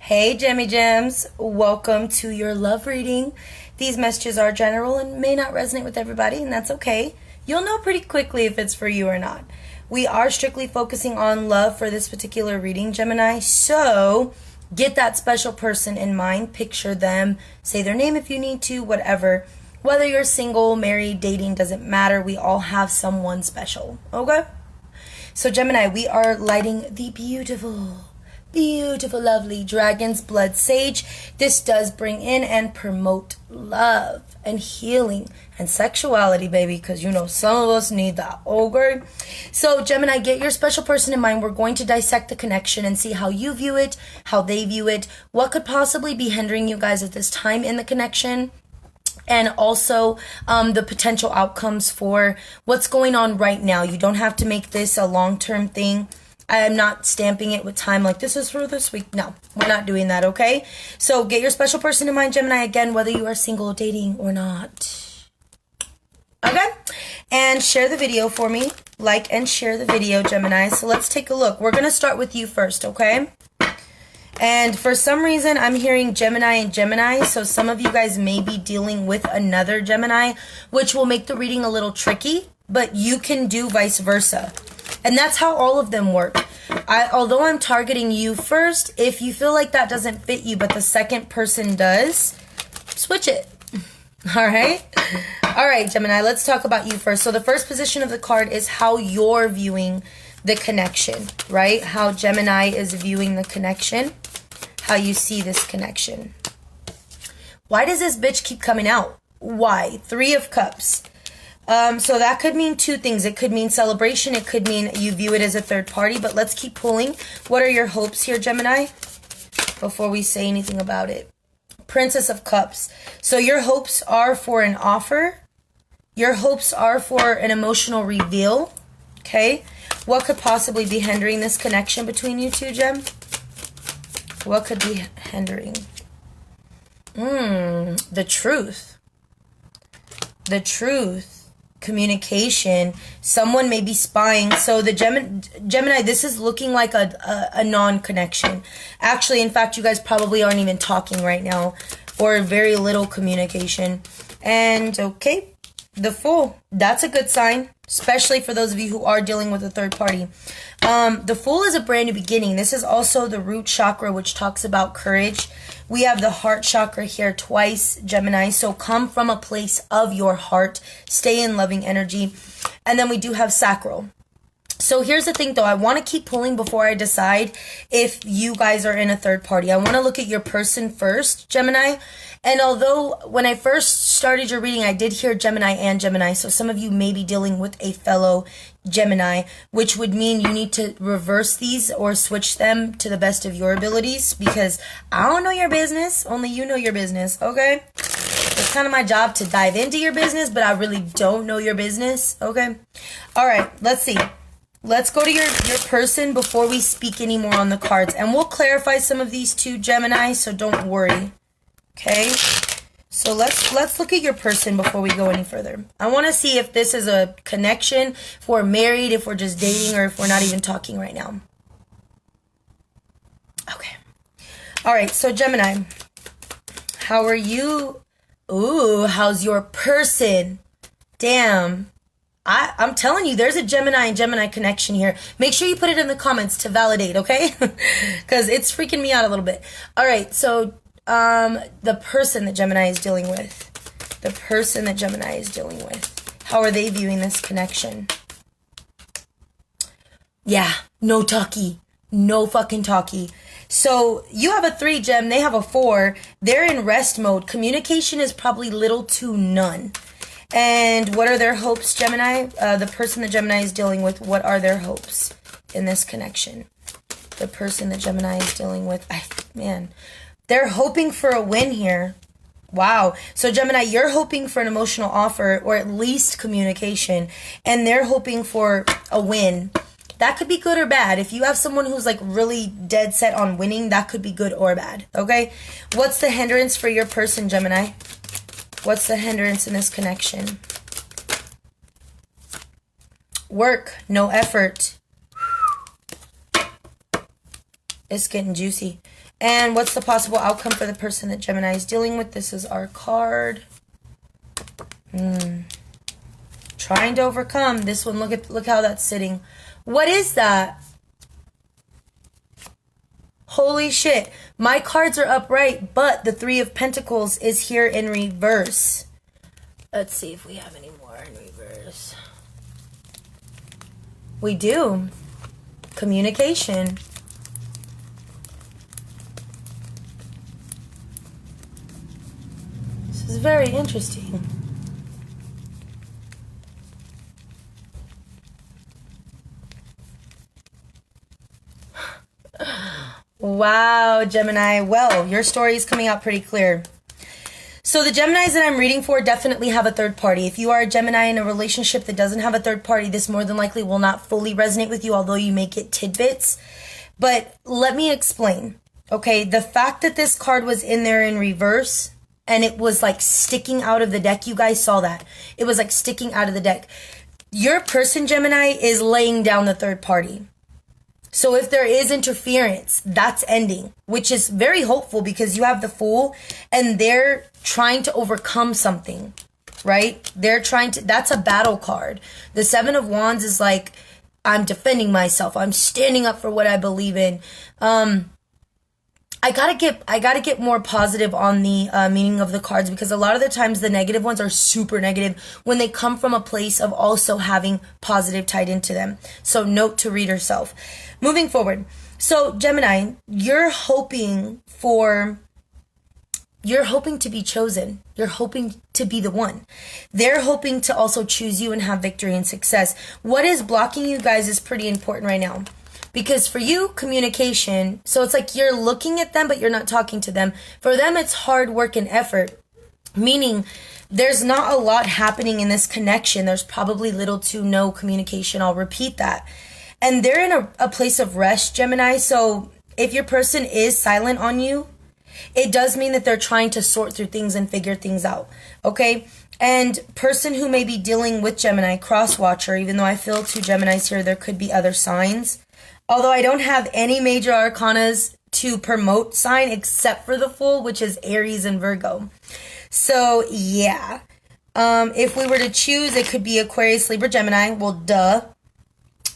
Hey, Gemmy Gems. Welcome to your love reading. These messages are general and may not resonate with everybody, and that's okay. You'll know pretty quickly if it's for you or not. We are strictly focusing on love for this particular reading, Gemini. So get that special person in mind. Picture them. Say their name if you need to, whatever. Whether you're single, married, dating, doesn't matter. We all have someone special. Okay? So, Gemini, we are lighting the beautiful, lovely dragon's blood sage. This does bring in and promote love and healing and sexuality, baby, because you know some of us need that. Okay? So, Gemini, get your special person in mind. We're going to dissect the connection and see how you view it, how they view it, what could possibly be hindering you guys at this time in the connection, and also the potential outcomes for what's going on right now. You don't have to make this a long-term thing. I am not stamping it with time like this is for this week. No, we're not doing that, okay? So get your special person in mind, Gemini, again, whether you are single, dating, or not. Okay? And share the video for me. Like and share the video, Gemini. So let's take a look. We're going to start with you first, okay? And for some reason, I'm hearing Gemini and Gemini, so some of you guys may be dealing with another Gemini, which will make the reading a little tricky, but you can do vice versa. And that's how all of them work. Although I'm targeting you first, if you feel like that doesn't fit you, but the second person does, switch it. All right? All right, Gemini, let's talk about you first. So the first position of the card is how you're viewing the connection, right? How Gemini is viewing the connection, how you see this connection. Why does this bitch keep coming out? Why? Three of Cups. So that could mean two things. It could mean celebration. It could mean you view it as a third party. But let's keep pulling. What are your hopes here, Gemini? Before we say anything about it. Princess of Cups. So your hopes are for an offer. Your hopes are for an emotional reveal. Okay. What could possibly be hindering this connection between you two, Gem? What could be hindering? The truth. The truth. Communication. Someone may be spying. So the Gemini, this is looking like a non-connection. Actually, in fact, you guys probably aren't even talking right now, or very little communication. And okay, the Fool. That's a good sign, especially for those of you who are dealing with a third party. The Fool is a brand new beginning. This is also the root chakra, which talks about courage. We have the heart chakra here twice, Gemini. So come from a place of your heart. Stay in loving energy. And then we do have sacral. So here's the thing, though. I want to keep pulling before I decide if you guys are in a third party. I want to look at your person first, Gemini. And although when I first started your reading, I did hear Gemini and Gemini. So some of you may be dealing with a fellow Gemini, which would mean you need to reverse these or switch them to the best of your abilities, because I don't know your business. Only you know your business, okay? It's kind of my job to dive into your business, but I really don't know your business, okay? All right, let's see. Let's go to your person before we speak any more on the cards. And we'll clarify some of these too, Gemini, so don't worry. Okay? So let's look at your person before we go any further. I want to see if this is a connection, if we're married, if we're just dating, or if we're not even talking right now. Okay. All right, so Gemini, how are you? Ooh, how's your person? Damn. I'm telling you, there's a Gemini and Gemini connection here. Make sure you put it in the comments to validate, okay? Because it's freaking me out a little bit. All right, so the person that Gemini is dealing with. The person that Gemini is dealing with. How are they viewing this connection? Yeah, no talkie. No fucking talkie. So you have a 3, Gem. They have a 4. They're in rest mode. Communication is probably little to none. And what are their hopes, Gemini? The person that Gemini is dealing with, what are their hopes in this connection? The person that Gemini is dealing with, man, they're hoping for a win here. Wow. So Gemini, you're hoping for an emotional offer, or at least communication, and they're hoping for a win. That could be good or bad. If you have someone who's like really dead set on winning, that could be good or bad. Okay? What's the hindrance for your person, Gemini? What's the hindrance in this connection? Work, no effort. It's getting juicy. And what's the possible outcome for the person that Gemini is dealing with? This is our card. Trying to overcome. This one, look how that's sitting. What is that? Holy shit. My cards are upright, but the Three of Pentacles is here in reverse. Let's see if we have any more in reverse. We do. Communication. This is very interesting. Wow, Gemini. Well, your story is coming out pretty clear. So the Geminis that I'm reading for definitely have a third party. If you are a Gemini in a relationship that doesn't have a third party, this more than likely will not fully resonate with you, although you may get tidbits. But let me explain. Okay, the fact that this card was in there in reverse and it was like sticking out of the deck, you guys saw that. It was like sticking out of the deck. Your person, Gemini, is laying down the third party. So if there is interference, that's ending, which is very hopeful because you have the Fool and they're trying to overcome something, right? They're trying to, that's a battle card. The Seven of Wands is like, I'm defending myself. I'm standing up for what I believe in. I gotta get more positive on the meaning of the cards because a lot of the times the negative ones are super negative when they come from a place of also having positive tied into them. So note to read herself. Moving forward. So Gemini, you're hoping to be chosen. You're hoping to be the one. They're hoping to also choose you and have victory and success. What is blocking you guys is pretty important right now. Because for you, communication, so it's like you're looking at them, but you're not talking to them. For them, it's hard work and effort, meaning there's not a lot happening in this connection. There's probably little to no communication. I'll repeat that. And they're in a place of rest, Gemini. So if your person is silent on you, it does mean that they're trying to sort through things and figure things out, okay? And person who may be dealing with Gemini, cross-watcher, even though I feel two Geminis here, there could be other signs. Although I don't have any major arcanas to promote sign except for the Fool, which is Aries and Virgo. So, yeah. If we were to choose, it could be Aquarius, Libra, Gemini. Well, duh.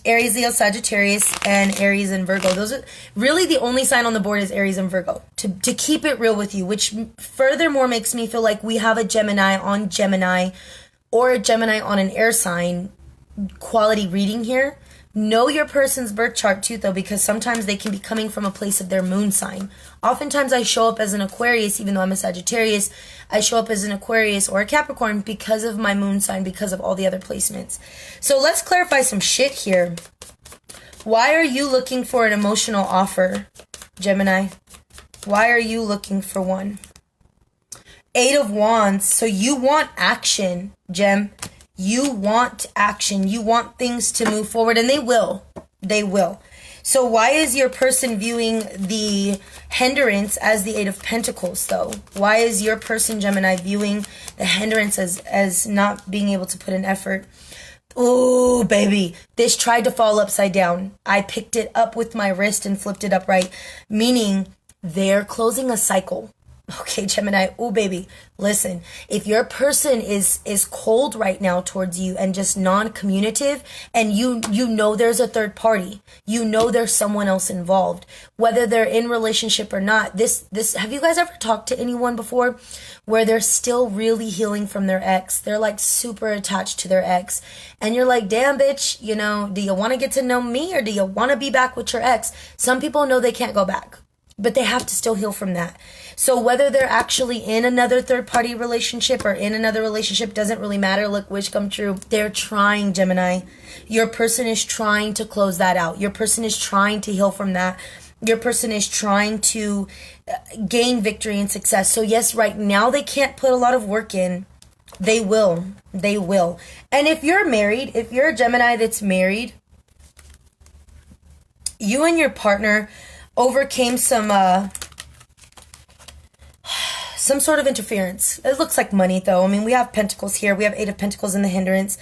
Aries, Leo, Sagittarius, and Aries and Virgo. Those are really the only sign on the board is Aries and Virgo. To keep it real with you, which furthermore makes me feel like we have a Gemini on Gemini or a Gemini on an air sign quality reading here. Know your person's birth chart too, though, because sometimes they can be coming from a place of their moon sign. Oftentimes I show up as an Aquarius, even though I'm a Sagittarius. I show up as an Aquarius or a Capricorn because of my moon sign, because of all the other placements. So let's clarify some shit here. Why are you looking for an emotional offer, Gemini? Why are you looking for one? Eight of Wands. So you want action, Gem. You want action. You want things to move forward, and they will. They will. So why is your person viewing the hindrance as the Eight of Pentacles, though? Why is your person, Gemini, viewing the hindrance as not being able to put in effort? Oh, baby. This tried to fall upside down. I picked it up with my wrist and flipped it upright, meaning they're closing a cycle. Okay, Gemini, oh baby, listen, if your person is cold right now towards you and just non-communicative, and you know there's a third party, you know there's someone else involved, whether they're in relationship or not, this have you guys ever talked to anyone before where they're still really healing from their ex? They're like super attached to their ex, and you're like, damn bitch, you know, do you want to get to know me or do you want to be back with your ex? Some people know they can't go back, but they have to still heal from that. So whether they're actually in another third-party relationship or in another relationship doesn't really matter. Look, wish come true. They're trying, Gemini. Your person is trying to close that out. Your person is trying to heal from that. Your person is trying to gain victory and success. So yes, right now they can't put a lot of work in. They will. They will. And if you're married, if you're a Gemini that's married, you and your partner overcame some sort of interference. It looks like money, though. I mean, we have Pentacles here. We have Eight of Pentacles in the hindrance.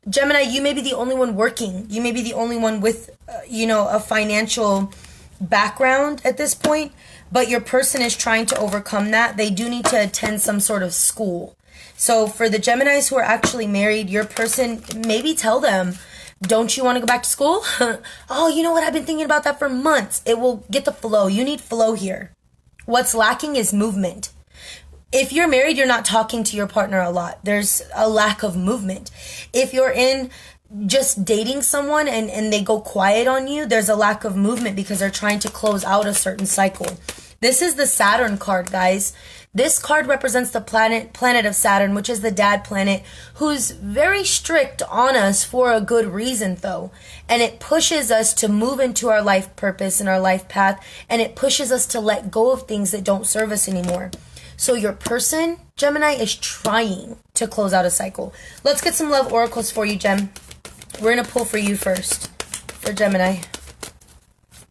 Gemini, you may be the only one working. You may be the only one with, a financial background at this point, but your person is trying to overcome that. They do need to attend some sort of school. So for the Geminis who are actually married, your person, maybe tell them, don't you want to go back to school? Oh, you know what? I've been thinking about that for months. It will get the flow. You need flow here. What's lacking is movement. If you're married, you're not talking to your partner a lot. There's a lack of movement. If you're in just dating someone and they go quiet on you, there's a lack of movement because they're trying to close out a certain cycle. This is the Saturn card, guys. This card represents the planet of Saturn, which is the dad planet, who's very strict on us for a good reason, though. And it pushes us to move into our life purpose and our life path, and it pushes us to let go of things that don't serve us anymore. So your person, Gemini, is trying to close out a cycle. Let's get some love oracles for you, Gem. We're going to pull for you first. For Gemini.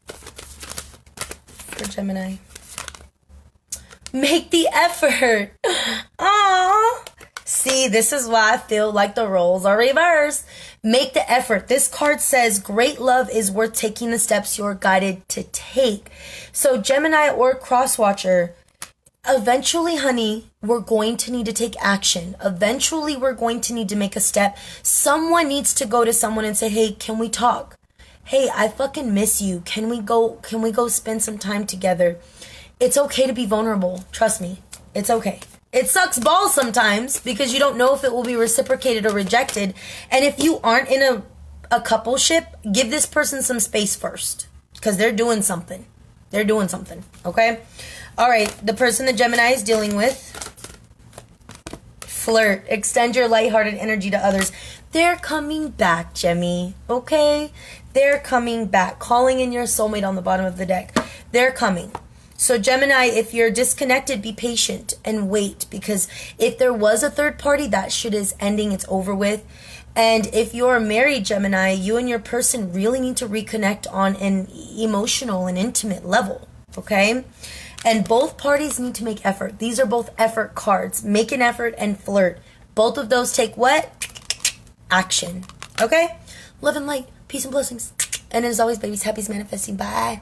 For Gemini. Make the effort. Aww. See, this is why I feel like the roles are reversed. Make the effort. This card says great love is worth taking the steps you're guided to take. So Gemini or Crosswatcher, eventually, honey, we're going to need to take action. Eventually, we're going to need to make a step. Someone needs to go to someone and say, hey, can we talk? Hey, I fucking miss you. Can we go spend some time together? It's okay to be vulnerable. Trust me. It's okay. It sucks balls sometimes because you don't know if it will be reciprocated or rejected. And if you aren't in a coupleship, give this person some space first because they're doing something. They're doing something. Okay? All right. The person that Gemini is dealing with, flirt. Extend your lighthearted energy to others. They're coming back, Gemmy. Okay? They're coming back. Calling in your soulmate on the bottom of the deck. They're coming. So Gemini, if you're disconnected, be patient and wait, because if there was a third party, that shit is ending. It's over with. And if you're married, Gemini, you and your person really need to reconnect on an emotional and intimate level, okay? And both parties need to make effort. These are both effort cards. Make an effort and flirt. Both of those take what? Action, okay? Love and light, peace and blessings. And as always, babies, happy's manifesting. Bye.